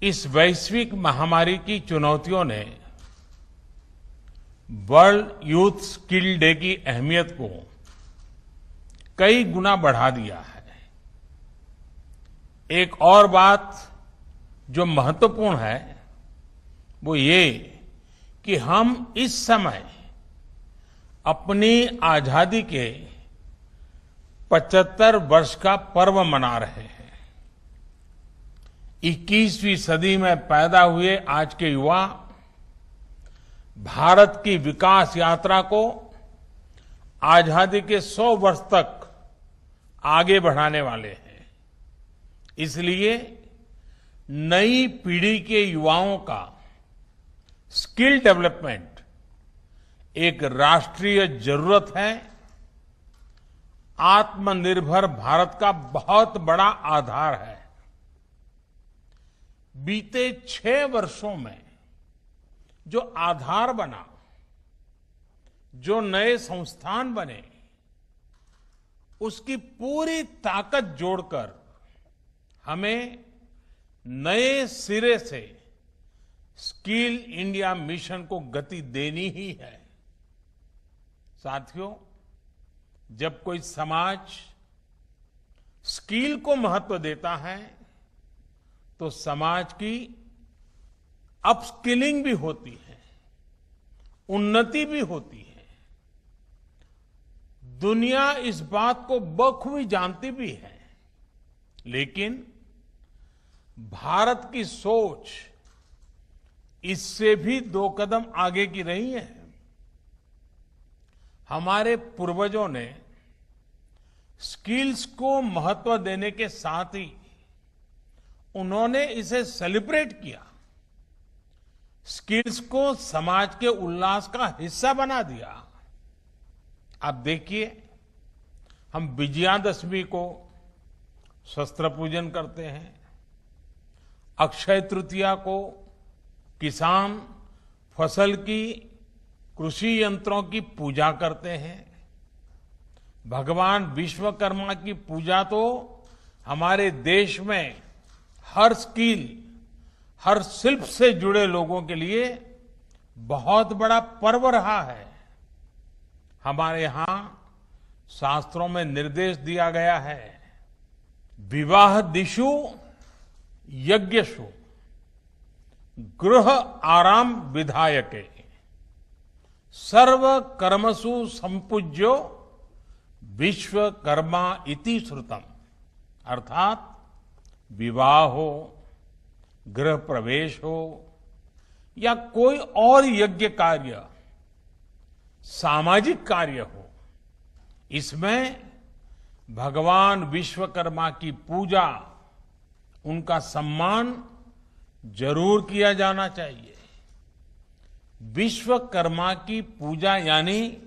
इस वैश्विक महामारी की चुनौतियों ने वर्ल्ड यूथ स्किल डे की अहमियत को कई गुना बढ़ा दिया है। एक और बात जो महत्वपूर्ण है वो ये कि हम इस समय अपनी आजादी के 75 वर्ष का पर्व मना रहे हैं। 21वीं सदी में पैदा हुए आज के युवा भारत की विकास यात्रा को आजादी के 100 वर्ष तक आगे बढ़ाने वाले हैं। इसलिए नई पीढ़ी के युवाओं का स्किल डेवलपमेंट एक राष्ट्रीय जरूरत है। आत्मनिर्भर भारत का बहुत बड़ा आधार है। बीते 6 वर्षों में जो आधार बना, जो नए संस्थान बने, उसकी पूरी ताकत जोड़कर हमें नए सिरे से स्किल इंडिया मिशन को गति देनी ही है। साथियों, जब कोई समाज स्किल को महत्व देता है तो समाज की अपस्किलिंग भी होती है, उन्नति भी होती है। दुनिया इस बात को बखूबी जानती भी है, लेकिन भारत की सोच इससे भी 2 कदम आगे की रही है। हमारे पूर्वजों ने स्किल्स को महत्व देने के साथ ही उन्होंने इसे सेलिब्रेट किया, स्किल्स को समाज के उल्लास का हिस्सा बना दिया। आप देखिए, हम विजयादशमी को शस्त्र पूजन करते हैं, अक्षय तृतीया को किसान फसल की कृषि यंत्रों की पूजा करते हैं, भगवान विश्वकर्मा की पूजा तो हमारे देश में हर स्किल, हर शिल्प से जुड़े लोगों के लिए बहुत बड़ा पर्व रहा है। हमारे यहां शास्त्रों में निर्देश दिया गया है, विवाह दिशु यज्ञशु गृह आराम विधायके सर्व कर्मसु संपूज्यो विश्वकर्मा इति श्रुतम। अर्थात विवाह हो, गृह प्रवेश हो या कोई और यज्ञ कार्य, सामाजिक कार्य हो, इसमें भगवान विश्वकर्मा की पूजा, उनका सम्मान जरूर किया जाना चाहिए। विश्वकर्मा की पूजा यानी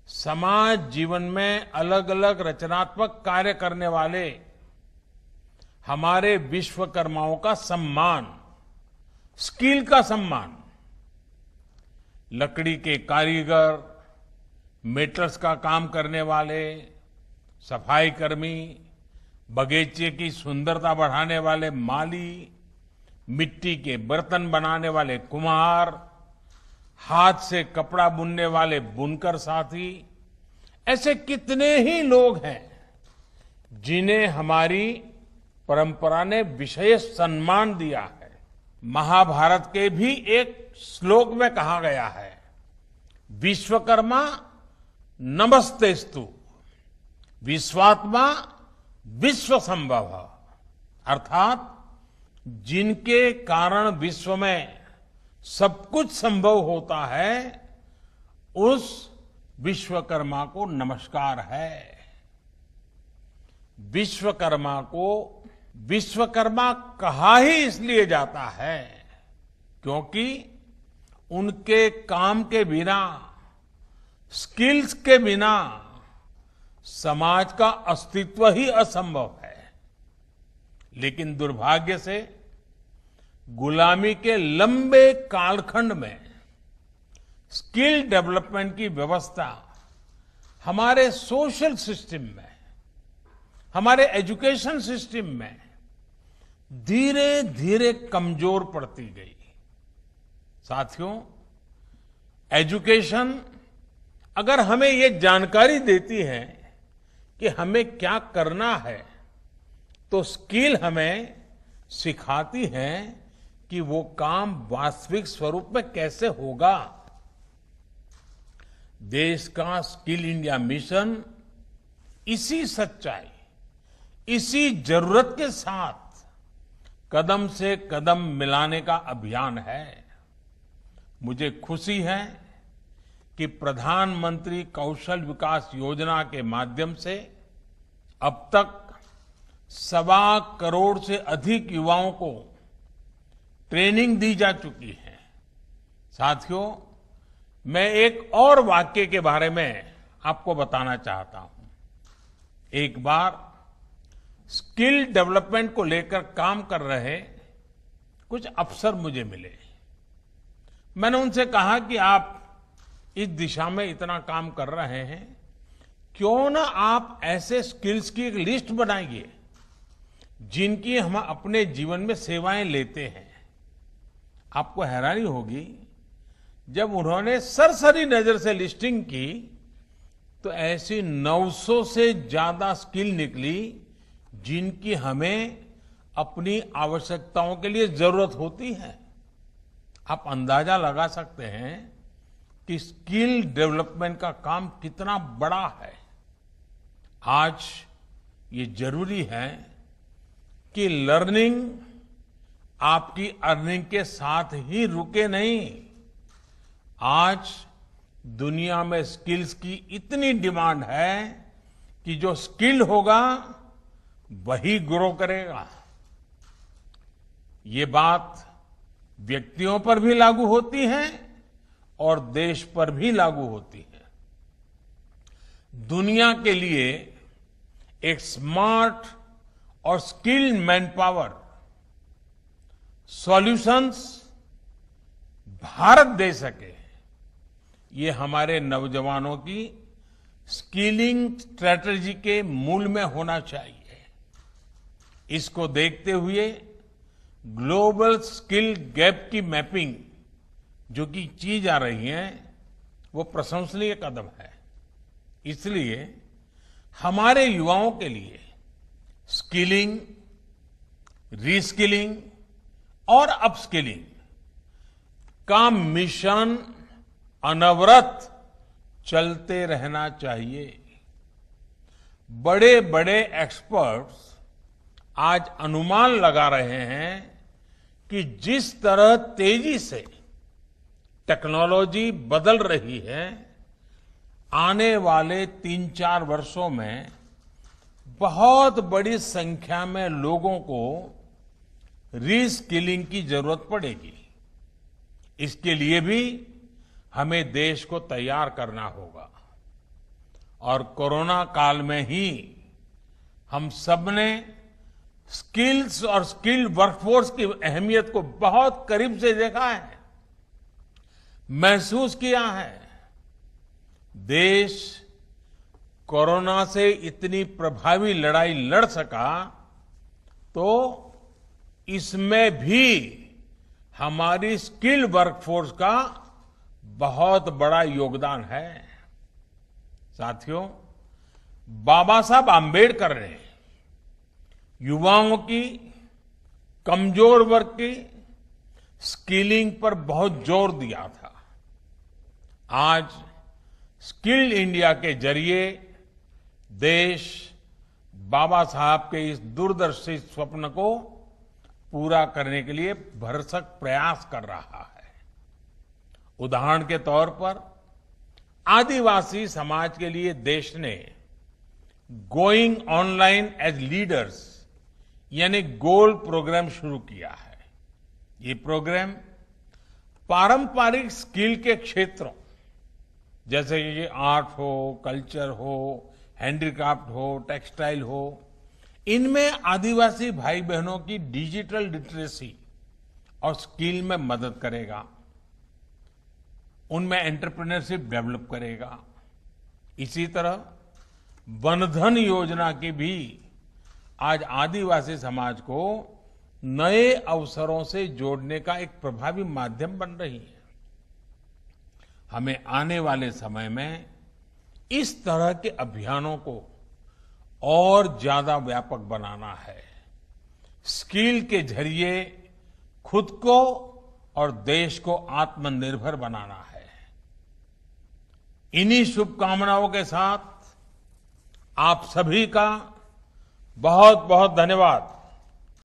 समाज जीवन में अलग अलग रचनात्मक कार्य करने वाले हमारे विश्वकर्माओं का सम्मान, स्किल का सम्मान। लकड़ी के कारीगर, मेटल्स का काम करने वाले, सफाई कर्मी, बगीचे की सुंदरता बढ़ाने वाले माली, मिट्टी के बर्तन बनाने वाले कुम्हार, हाथ से कपड़ा बुनने वाले बुनकर साथी, ऐसे कितने ही लोग हैं जिन्हें हमारी परंपरा ने विशेष सम्मान दिया है। महाभारत के भी एक श्लोक में कहा गया है, विश्वकर्मा नमस्तेस्तु विश्वात्मा विश्व संभव। अर्थात जिनके कारण विश्व में सब कुछ संभव होता है, उस विश्वकर्मा को नमस्कार है। विश्वकर्मा को विश्वकर्मा कहा ही इसलिए जाता है क्योंकि उनके काम के बिना, स्किल्स के बिना समाज का अस्तित्व ही असंभव है। लेकिन दुर्भाग्य से गुलामी के लंबे कालखंड में स्किल डेवलपमेंट की व्यवस्था हमारे सोशल सिस्टम में, हमारे एजुकेशन सिस्टम में धीरे धीरे कमजोर पड़ती गई। साथियों, एजुकेशन अगर हमें ये जानकारी देती है कि हमें क्या करना है, तो स्किल हमें सिखाती है कि वो काम वास्तविक स्वरूप में कैसे होगा। देश का स्किल इंडिया मिशन इसी सच्चाई, इसी जरूरत के साथ कदम से कदम मिलाने का अभियान है। मुझे खुशी है कि प्रधानमंत्री कौशल विकास योजना के माध्यम से अब तक 1.25 करोड़ से अधिक युवाओं को ट्रेनिंग दी जा चुकी है। साथियों, मैं एक और वाक्य के बारे में आपको बताना चाहता हूं। एक बार स्किल डेवलपमेंट को लेकर काम कर रहे कुछ अफसर मुझे मिले। मैंने उनसे कहा कि आप इस दिशा में इतना काम कर रहे हैं, क्यों ना आप ऐसे स्किल्स की एक लिस्ट बनाइए जिनकी हम अपने जीवन में सेवाएं लेते हैं। आपको हैरानी होगी, जब उन्होंने सरसरी नजर से लिस्टिंग की तो ऐसी 900 से ज्यादा स्किल निकली जिनकी हमें अपनी आवश्यकताओं के लिए जरूरत होती है। आप अंदाजा लगा सकते हैं कि स्किल डेवलपमेंट का काम कितना बड़ा है। आज ये जरूरी है कि लर्निंग आपकी अर्निंग के साथ ही रुके नहीं। आज दुनिया में स्किल्स की इतनी डिमांड है कि जो स्किल होगा वही ग्रो करेगा। ये बात व्यक्तियों पर भी लागू होती है और देश पर भी लागू होती है। दुनिया के लिए एक स्मार्ट और skilled man power solutions Bharat दे सके, ये हमारे नौजवानों की स्किलिंग स्ट्रेटजी के मूल में होना चाहिए। इसको देखते हुए ग्लोबल स्किल गैप की मैपिंग जो कि की जा रही है, वो प्रशंसनीय कदम है। इसलिए हमारे युवाओं के लिए स्किलिंग, रीस्किलिंग और अपस्किलिंग का मिशन अनवरत चलते रहना चाहिए। बड़े बड़े एक्सपर्ट्स आज अनुमान लगा रहे हैं कि जिस तरह तेजी से टेक्नोलॉजी बदल रही है, आने वाले 3-4 वर्षों में बहुत बड़ी संख्या में लोगों को रीस्किलिंग की जरूरत पड़ेगी। इसके लिए भी हमें देश को तैयार करना होगा। और कोरोना काल में ही हम सबने स्किल्स और स्किल्ड वर्कफोर्स की अहमियत को बहुत करीब से देखा है, महसूस किया है। देश कोरोना से इतनी प्रभावी लड़ाई लड़ सका तो इसमें भी हमारी स्किल्ड वर्कफोर्स का बहुत बड़ा योगदान है। साथियों, बाबा साहब आंबेडकर ने युवाओं की, कमजोर वर्ग की स्किलिंग पर बहुत जोर दिया था। आज स्किल्ड इंडिया के जरिए देश बाबा साहब के इस दूरदर्शी स्वप्न को पूरा करने के लिए भरसक प्रयास कर रहा है। उदाहरण के तौर पर आदिवासी समाज के लिए देश ने गोइंग ऑनलाइन एज लीडर्स यानी गोल्ड प्रोग्राम शुरू किया है। ये प्रोग्राम पारंपरिक स्किल के क्षेत्रों जैसे कि आर्ट हो, कल्चर हो, हैंडीक्राफ्ट हो, टेक्सटाइल हो, इनमें आदिवासी भाई बहनों की डिजिटल लिटरेसी और स्किल में मदद करेगा, उनमें एंटरप्रेन्योरशिप डेवलप करेगा। इसी तरह वनधन योजना की भी आज आदिवासी समाज को नए अवसरों से जोड़ने का एक प्रभावी माध्यम बन रही है। हमें आने वाले समय में इस तरह के अभियानों को और ज्यादा व्यापक बनाना है। स्किल के जरिए खुद को और देश को आत्मनिर्भर बनाना है। इन्हीं शुभकामनाओं के साथ आप सभी का बहुत बहुत धन्यवाद।